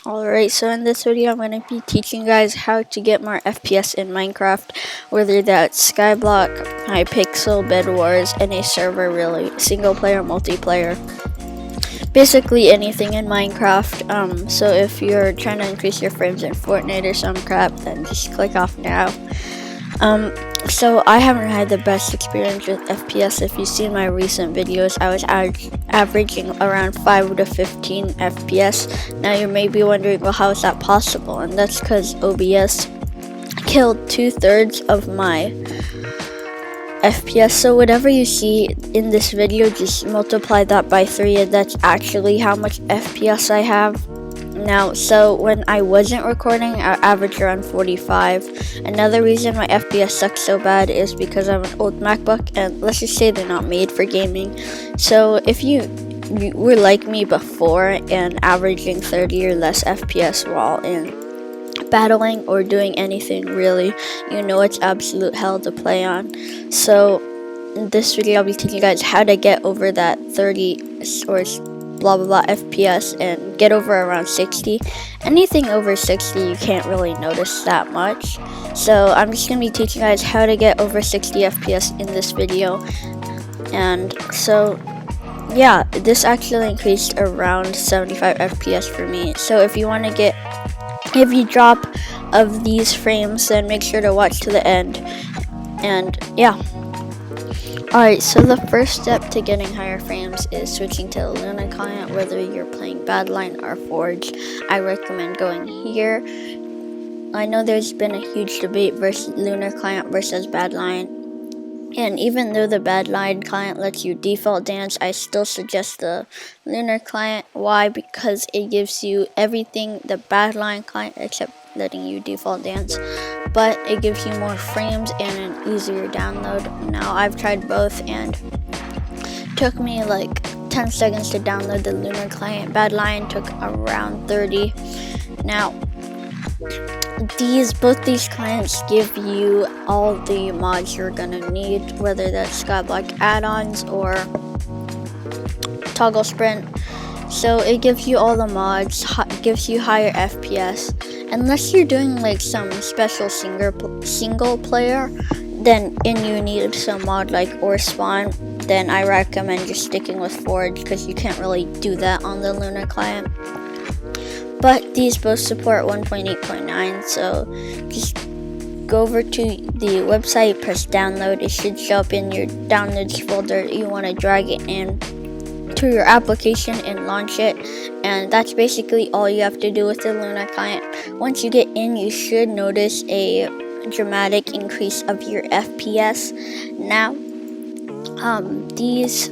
Alright, so in this video I'm going to be teaching you guys how to get more FPS in Minecraft, whether that's Skyblock, Hypixel, Bed Wars, any server really, single player, multiplayer, basically anything in Minecraft. So if you're trying to increase your frames in Fortnite or some crap, then just click off now. So I haven't had the best experience with FPS. If you've seen my recent videos, I was averaging around 5 to 15 FPS. Now you may be wondering, well, how is that possible? And that's because OBS killed 2/3 of my FPS. So whatever you see in this video, just multiply that by 3, and that's actually how much FPS I have now. So when I wasn't recording, I averaged around 45. Another reason my FPS sucks so bad is because I have an old MacBook, and let's just say they're not made for gaming. So if you were like me before and averaging 30 or less FPS while in battling or doing anything really, you know it's absolute hell to play on. So in this video I'll be teaching you guys how to get over that 30 or blah blah blah FPS and get over around 60. Anything over 60 you can't really notice that much. So I'm just going to be teaching you guys how to get over 60 FPS in this video. And so yeah, this actually increased around 75 FPS for me. So if you want to get every drop of these frames, then make sure to watch to the end. And yeah. Alright, so the first step to getting higher frames is switching to the Luna client. Whether you're playing Badline or Forge, I recommend going here. I know there's been a huge debate versus Lunar client versus Badline, and even though the Badline client lets you default dance, I still suggest the Lunar client. Why? Because it gives you everything the Badline client except letting you default dance, but it gives you more frames and an easier download. Now I've tried both and it took me like 10 seconds to download the Lunar client. Badline took around 30. Now both these clients give you all the mods you're gonna need, whether that's Skyblock add-ons or toggle sprint. So it gives you all the mods, gives you higher FPS. Unless you're doing like some special single player, then and you need some mod like or spawn, then I recommend just sticking with Forge because you can't really do that on the Luna client. But these both support 1.8.9, so just go over to the website, press download. It should show up in your downloads folder. You want to drag it in to your application and launch it, and that's basically all you have to do with the Luna client. Once you get in, you should notice a dramatic increase of your FPS. Now these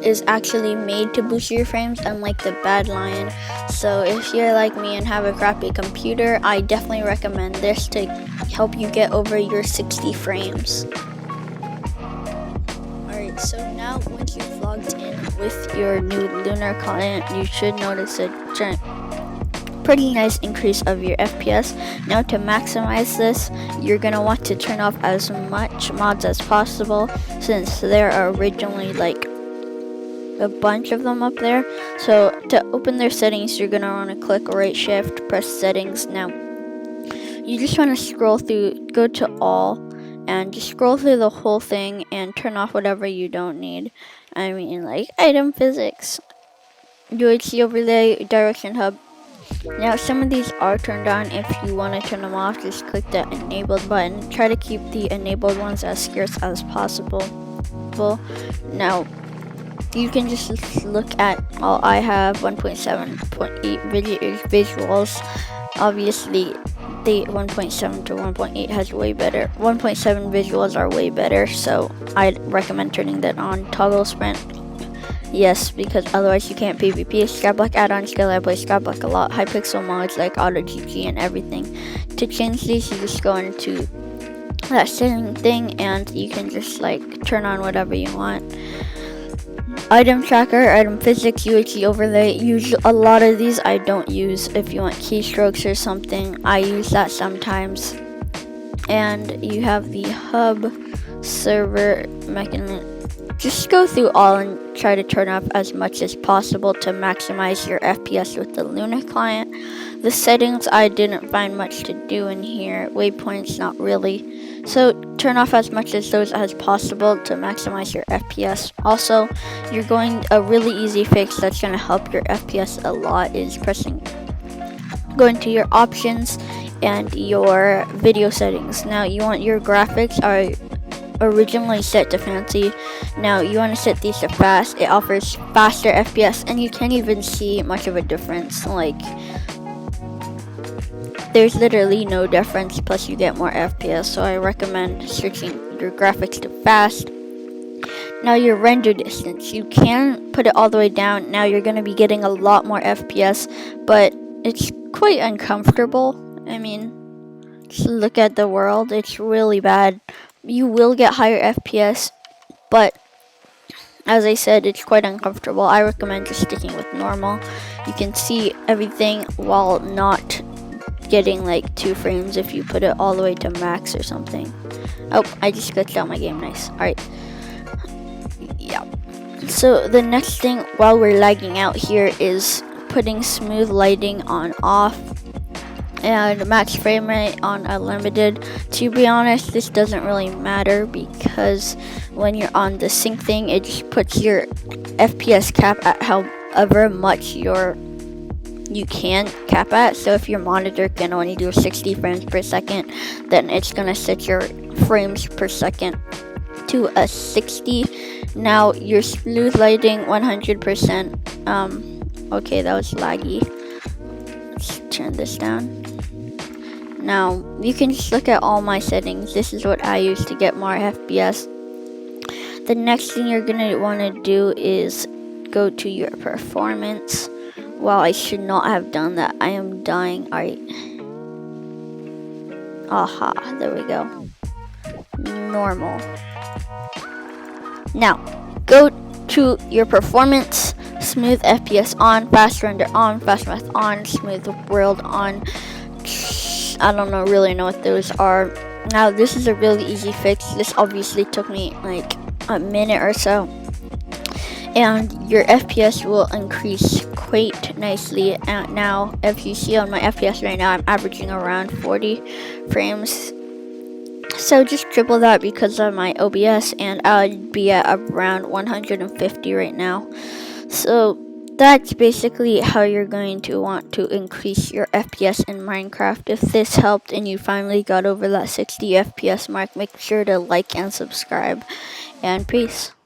is actually made to boost your frames, unlike the Badline. So if you're like me and have a crappy computer, I definitely recommend this to help you get over your 60 frames. Alright, so now once you've logged in with your new Lunar client, you should notice a pretty nice increase of your FPS. Now to maximize this, you're going to want to turn off as much mods as possible, since there are originally like a bunch of them up there. So to open their settings, you're going to want to click right shift, press settings. Now you just want to scroll through, go to all, and just scroll through the whole thing and turn off whatever you don't need. I mean, like item physics, UHC overlay, direction hub. Now some of these are turned on. If you want to turn them off, just click the enabled button. Try to keep the enabled ones as scarce as possible. Now you can just look at all I have 1.7.8 visuals. Obviously the 1.7 to 1.8 has way better. 1.7 visuals are way better, so I'd recommend turning that on. Toggle sprint, yes, because otherwise you can't PvP. Skyblock add-ons, I play Skyblock a lot. Hypixel mods like Auto GG and everything. To change these, you just go into that setting thing and you can just like turn on whatever you want. Item tracker, item physics, UHC overlay. Use a lot of these I don't use. If you want keystrokes or something, I use that sometimes. And you have the hub server mechanism just go through all and try to turn off as much as possible to maximize your FPS with the Luna client. The settings, I didn't find much to do in here. Waypoints, not really. So turn off as much of those as possible to maximize your FPS. Also, a really easy fix that's going to help your FPS a lot is going to your options and your video settings. Now you want your graphics are originally set to fancy. Now you want to set these to fast. It offers faster FPS, and you can't even see much of a difference. Like, there's literally no difference, plus you get more FPS, so I recommend switching your graphics to fast. Now your render distance, you can put it all the way down. Now you're going to be getting a lot more FPS, but it's quite uncomfortable. I mean, just look at the world, it's really bad. You will get higher FPS, but as I said, it's quite uncomfortable. I recommend just sticking with normal. You can see everything while not getting like 2 frames if you put it all the way to max or something. Oh, I just glitched out my game. Nice. Alright. Yeah. So the next thing while we're lagging out here is putting smooth lighting on off and max frame rate on unlimited. To be honest, this doesn't really matter because when you're on the sync thing, it just puts your FPS cap at however much you can cap at. So if your monitor can only do 60 frames per second, then it's gonna set your frames per second to a 60. Now your smooth lighting 100%. Okay, that was laggy. Let's turn this down. Now you can just look at all my settings. This is what I use to get more FPS. The next thing you're gonna want to do is go to your performance. Well, I should not have done that. I am dying. Alright. Aha, there we go. Normal. Now, go to your performance, smooth FPS on, fast render on, fast math on, smooth world on. I don't really know what those are. Now, this is a really easy fix. This obviously took me like a minute or so. And your FPS will increase quite nicely. And now, if you see on my FPS right now, I'm averaging around 40 frames. So just triple that because of my OBS, and I'd be at around 150 right now. So that's basically how you're going to want to increase your FPS in Minecraft. If this helped and you finally got over that 60 FPS mark, make sure to like and subscribe. And peace.